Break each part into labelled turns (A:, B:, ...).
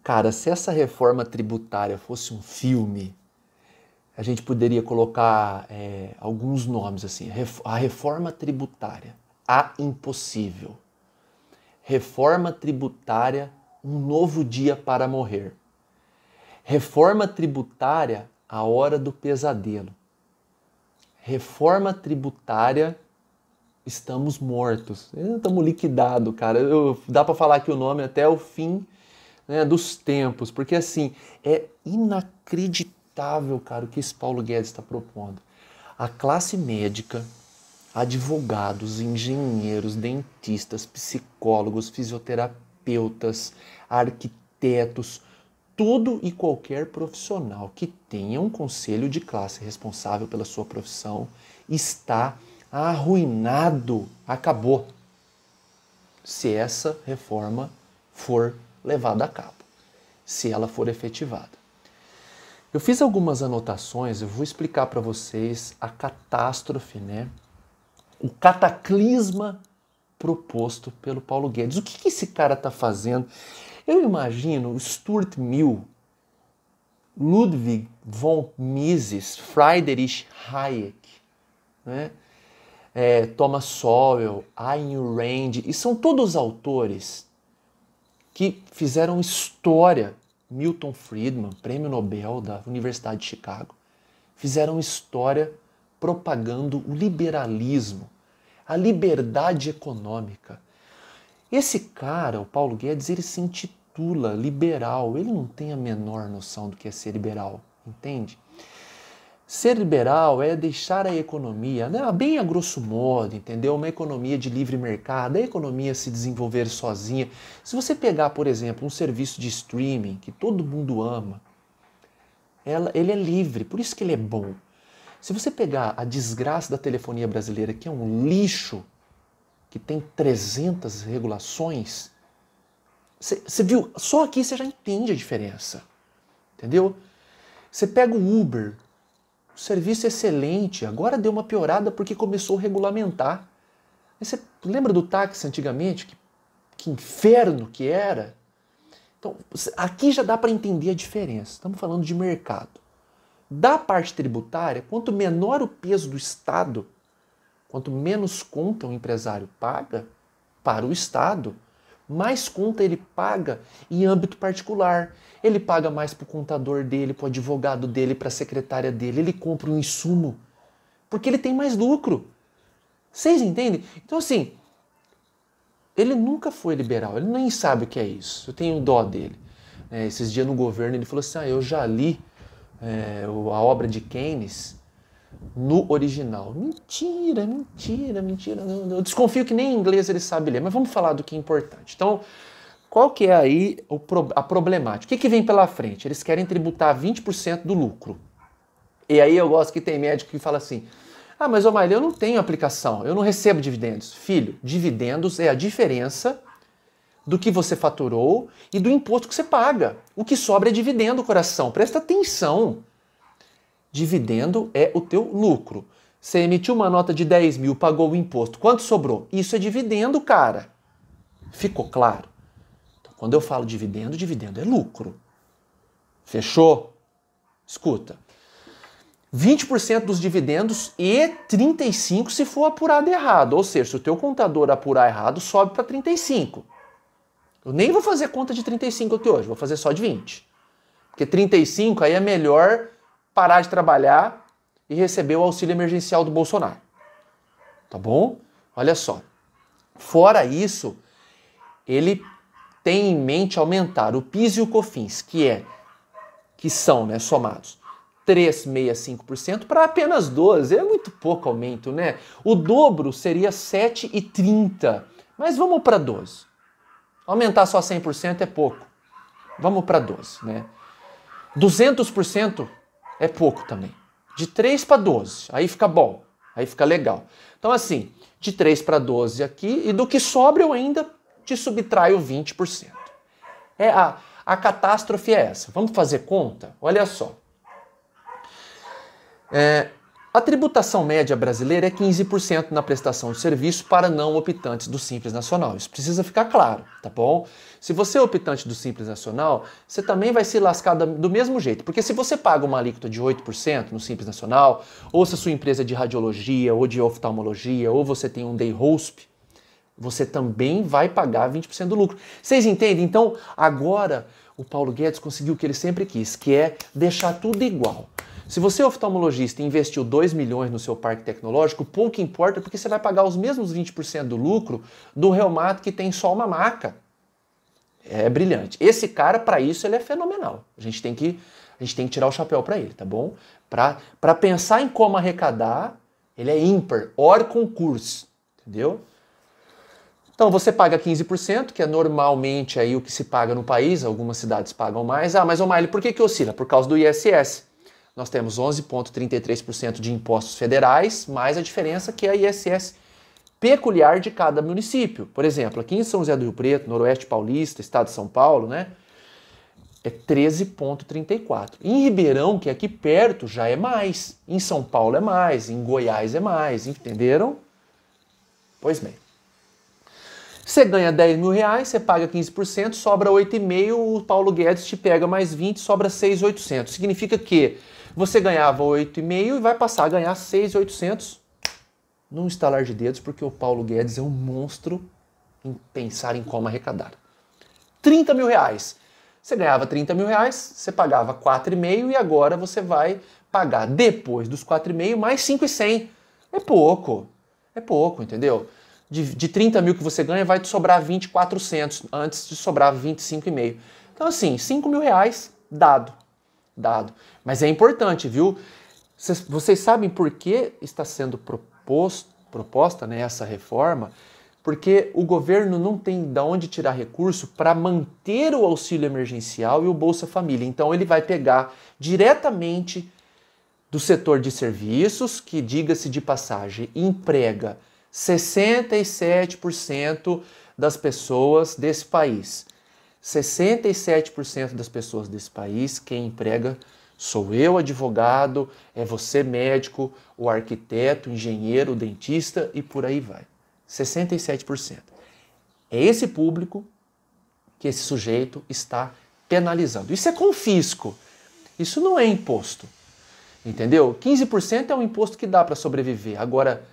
A: Cara, se essa reforma tributária fosse um filme, a gente poderia colocar alguns nomes assim. A reforma tributária, a impossível. Reforma tributária, um novo dia para morrer. Reforma tributária, a hora do pesadelo. Reforma tributária, estamos mortos. Estamos liquidados, cara. Dá para falar aqui o nome até o fim, né, dos tempos, porque assim, é inacreditável, cara, o que esse Paulo Guedes está propondo. A classe médica, advogados, engenheiros, dentistas, psicólogos, fisioterapeutas, arquitetos, todo e qualquer profissional que tenha um conselho de classe responsável pela sua profissão está arruinado, acabou, se essa reforma for levada a cabo, se ela for efetivada. Eu fiz algumas anotações, eu vou explicar para vocês a catástrofe, né? O cataclisma proposto pelo Paulo Guedes. O que esse cara está fazendo? Eu imagino Stuart Mill, Ludwig von Mises, Friedrich Hayek, né? Thomas Sowell, Ayn Rand, e são todos autores que fizeram história. Milton Friedman, prêmio Nobel da Universidade de Chicago, fizeram história propagando o liberalismo, a liberdade econômica. Esse cara, o Paulo Guedes, ele se intitula liberal, ele não tem a menor noção do que é ser liberal, entende? Ser liberal é deixar a economia, né, bem a grosso modo, entendeu? Uma economia de livre mercado, a economia se desenvolver sozinha. Se você pegar, por exemplo, um serviço de streaming que todo mundo ama, ele é livre, por isso que ele é bom. Se você pegar a desgraça da telefonia brasileira, que é um lixo, que tem 300 regulações, você viu? Só aqui você já entende a diferença, entendeu? Você pega o Uber, o serviço é excelente, agora deu uma piorada porque começou a regulamentar. Você lembra do táxi antigamente? Que inferno que era? Então, aqui já dá para entender a diferença. Estamos falando de mercado. Da parte tributária, quanto menor o peso do Estado, quanto menos conta o empresário paga para o Estado, mais conta ele paga em âmbito particular. Ele paga mais para o contador dele, para o advogado dele, para a secretária dele. Ele compra um insumo, porque ele tem mais lucro. Vocês entendem? Então assim, ele nunca foi liberal, ele nem sabe o que é isso. Eu tenho dó dele. Esses dias no governo ele falou assim, eu já li a obra de Keynes no original. Mentira, mentira, mentira. Eu desconfio que nem em inglês ele sabe ler, mas vamos falar do que é importante. Então, qual que é aí a problemática? O que vem pela frente? Eles querem tributar 20% do lucro. E aí eu gosto que tem médico que fala assim, mas O'Malley, eu não tenho aplicação, eu não recebo dividendos. Filho, dividendos é a diferença do que você faturou e do imposto que você paga. O que sobra é dividendo, coração. Presta atenção. Dividendo é o teu lucro. Você emitiu uma nota de 10 mil, pagou o imposto. Quanto sobrou? Isso é dividendo, cara. Ficou claro? Então, quando eu falo dividendo, dividendo é lucro. Fechou? Escuta. 20% dos dividendos e 35% se for apurado errado. Ou seja, se o teu contador apurar errado, sobe para 35%. Eu nem vou fazer conta de 35 aqui hoje, vou fazer só de 20. Porque 35 aí é melhor parar de trabalhar e receber o auxílio emergencial do Bolsonaro. Tá bom? Olha só. Fora isso, ele tem em mente aumentar o PIS e o COFINS, que são, né, somados 3,65% para apenas 12%. É muito pouco aumento, né? O dobro seria 7,30%. Mas vamos para 12%. Aumentar só 100% é pouco. Vamos para 12%, né? 200% é pouco também. De 3 para 12, aí fica bom, aí fica legal. Então assim, de 3 para 12 aqui, e do que sobra eu ainda te subtraio 20%. A catástrofe é essa. Vamos fazer conta? Olha só. A tributação média brasileira é 15% na prestação de serviço para não optantes do Simples Nacional. Isso precisa ficar claro, tá bom? Se você é optante do Simples Nacional, você também vai se lascar do mesmo jeito. Porque se você paga uma alíquota de 8% no Simples Nacional, ou se a sua empresa é de radiologia ou de oftalmologia, ou você tem um day hosp, você também vai pagar 20% do lucro. Vocês entendem? Então, agora o Paulo Guedes conseguiu o que ele sempre quis, que é deixar tudo igual. Se você é oftalmologista e investiu 2 milhões no seu parque tecnológico, pouco importa porque você vai pagar os mesmos 20% do lucro do reumato que tem só uma maca. É brilhante. Esse cara, para isso, ele é fenomenal. A gente tem que tirar o chapéu para ele, tá bom? Para pensar em como arrecadar, ele é ímpar, hors concurso, entendeu? Então você paga 15%, que é normalmente aí o que se paga no país, algumas cidades pagam mais. Ah, mas O'Malley, por que oscila? Por causa do ISS. Nós temos 11,33% de impostos federais, mais a diferença que é a ISS peculiar de cada município. Por exemplo, aqui em São José do Rio Preto, Noroeste Paulista, Estado de São Paulo, né, é 13,34%. Em Ribeirão, que é aqui perto, já é mais. Em São Paulo é mais, em Goiás é mais, entenderam? Pois bem. Você ganha 10 mil reais, você paga 15%, sobra 8,5%, o Paulo Guedes te pega mais 20%, sobra 6.800. Significa que você ganhava 8,5% e vai passar a ganhar 6.800 num estalar de dedos, porque o Paulo Guedes é um monstro em pensar em como arrecadar. 30 mil reais. Você ganhava 30 mil reais, você pagava 4,5% e agora você vai pagar depois dos 4,5% mais 5.100. É pouco, entendeu? De 30 mil que você ganha, vai te sobrar 20.400, antes de sobrar 25,5. Então, assim, 5 mil reais, dado. Mas é importante, viu? Vocês sabem por que está sendo proposta, né, essa reforma? Porque o governo não tem de onde tirar recurso para manter o auxílio emergencial e o Bolsa Família. Então, ele vai pegar diretamente do setor de serviços, que, diga-se de passagem, emprega 67% das pessoas desse país. 67% das pessoas desse país, quem emprega sou eu, advogado, é você, médico, o arquiteto, o engenheiro, o dentista e por aí vai. 67%. É esse público que esse sujeito está penalizando. Isso é confisco. Isso não é imposto. Entendeu? 15% é um imposto que dá para sobreviver. Agora,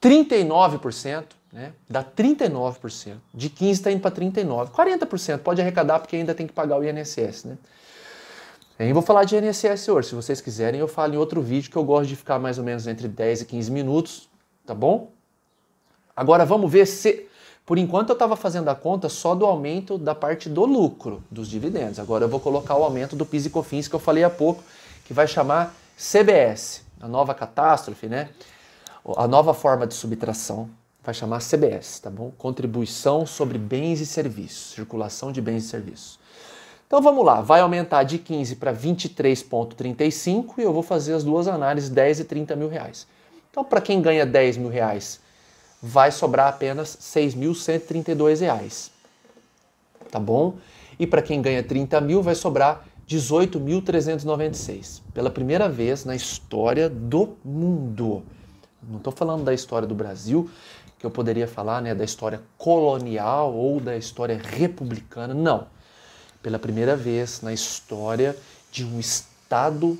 A: 39%, né? Dá 39%. De 15% está indo para 39%. 40% pode arrecadar porque ainda tem que pagar o INSS, né? Eu vou falar de INSS hoje. Se vocês quiserem, eu falo em outro vídeo que eu gosto de ficar mais ou menos entre 10 e 15 minutos, tá bom? Agora vamos ver se... Por enquanto eu estava fazendo a conta só do aumento da parte do lucro, dos dividendos. Agora eu vou colocar o aumento do PIS e COFINS que eu falei há pouco, que vai chamar CBS, a nova catástrofe, né? A nova forma de subtração vai chamar CBS, tá bom? Contribuição sobre bens e serviços, circulação de bens e serviços. Então vamos lá, vai aumentar de 15 para 23,35 e eu vou fazer as duas análises, 10 e 30 mil reais. Então para quem ganha 10 mil reais, vai sobrar apenas 6.132 reais, tá bom? E para quem ganha 30 mil, vai sobrar 18.396. Pela primeira vez na história do mundo. Não estou falando da história do Brasil, que eu poderia falar, né, da história colonial ou da história republicana, não. Pela primeira vez na história de um Estado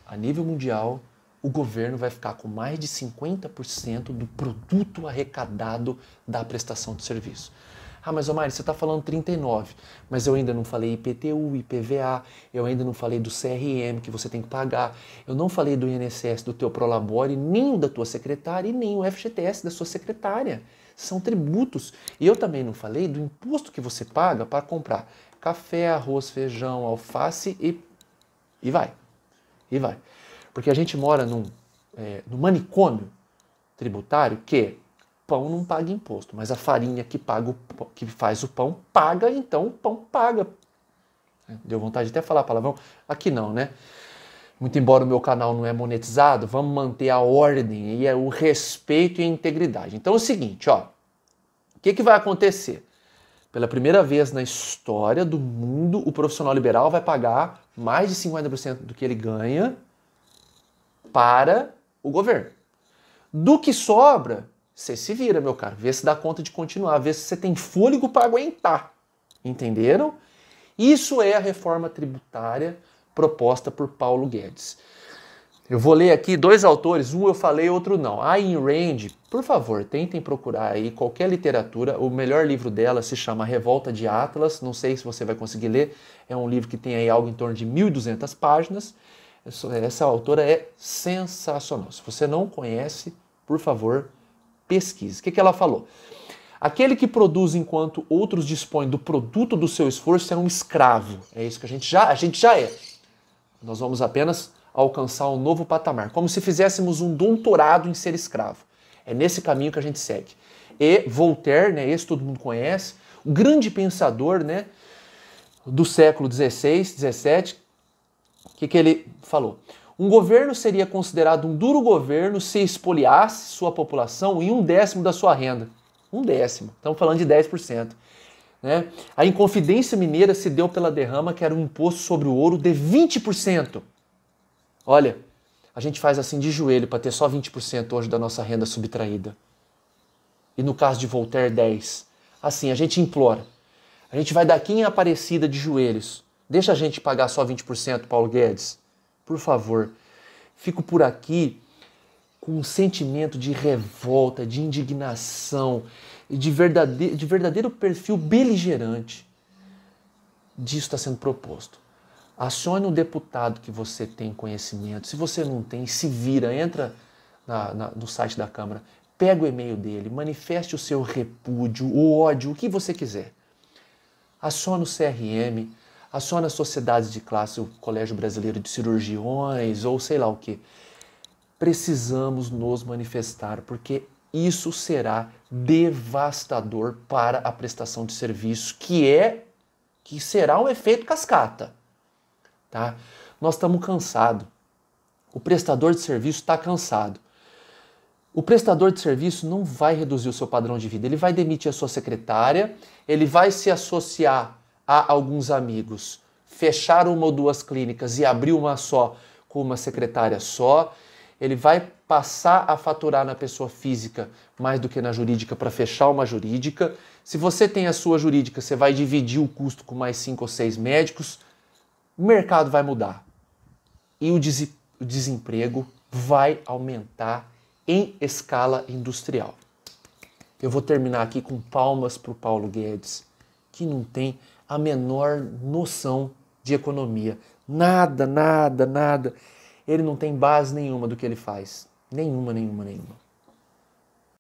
A: a nível mundial, o governo vai ficar com mais de 50% do produto arrecadado da prestação de serviço. Ah, mas O'Malley, você está falando 39%, mas eu ainda não falei IPTU, IPVA, eu ainda não falei do CRM que você tem que pagar, eu não falei do INSS do teu Prolabore, nem o da tua secretária e nem o FGTS da sua secretária. São tributos. E eu também não falei do imposto que você paga para comprar café, arroz, feijão, alface e vai. Porque a gente mora num manicômio tributário que pão não paga imposto, mas a farinha que faz o pão paga, então o pão paga. Deu vontade de até falar palavrão? Aqui não, né? Muito embora o meu canal não é monetizado, vamos manter a ordem e o respeito e a integridade. Então é o seguinte, ó. O que vai acontecer? Pela primeira vez na história do mundo, o profissional liberal vai pagar mais de 50% do que ele ganha para o governo. Do que sobra, você se vira, meu caro. Vê se dá conta de continuar, vê se você tem fôlego para aguentar. Entenderam? Isso é a reforma tributária proposta por Paulo Guedes. Eu vou ler aqui 2 autores, um eu falei, outro não. A Ayn Rand, por favor, tentem procurar aí qualquer literatura. O melhor livro dela se chama Revolta de Atlas, não sei se você vai conseguir ler. É um livro que tem aí algo em torno de 1.200 páginas. Essa autora é sensacional. Se você não conhece, por favor, pesquise. O que ela falou? Aquele que produz enquanto outros dispõem do produto do seu esforço é um escravo. É isso que a gente já é. Nós vamos apenas alcançar um novo patamar, como se fizéssemos um doutorado em ser escravo. É nesse caminho que a gente segue. E Voltaire, né, esse todo mundo conhece, o grande pensador, né, do século XVI, XVII, o que ele falou? Um governo seria considerado um duro governo se expoliasse sua população em 1/10 da sua renda. 1/10, estamos falando de 10%. Né? A Inconfidência Mineira se deu pela derrama, que era um imposto sobre o ouro de 20%. Olha, a gente faz assim de joelho para ter só 20% hoje da nossa renda subtraída. E no caso de Voltaire, 10%. Assim, a gente implora. A gente vai daqui em Aparecida de joelhos. Deixa a gente pagar só 20%, Paulo Guedes. Por favor. Fico por aqui com um sentimento de revolta, de indignação e de verdadeiro perfil beligerante. Disso está sendo proposto. Acione um deputado que você tem conhecimento. Se você não tem, se vira, entra no site da Câmara, pega o e-mail dele, manifeste o seu repúdio, o ódio, o que você quiser. Acione o CRM, acione as sociedades de classe, o Colégio Brasileiro de Cirurgiões, ou sei lá o que. Precisamos nos manifestar, porque isso será devastador para a prestação de serviço, que será um efeito cascata. Tá? Nós estamos cansados. O prestador de serviço está cansado. O prestador de serviço não vai reduzir o seu padrão de vida. Ele vai demitir a sua secretária, ele vai se associar a alguns amigos, fechar 1 ou 2 clínicas e abrir uma só com uma secretária só. Ele vai passar a faturar na pessoa física mais do que na jurídica para fechar uma jurídica. Se você tem a sua jurídica, você vai dividir o custo com mais 5 ou 6 médicos. O mercado vai mudar e o desemprego vai aumentar em escala industrial. Eu vou terminar aqui com palmas para o Paulo Guedes, que não tem a menor noção de economia. Nada. Ele não tem base nenhuma do que ele faz. Nenhuma.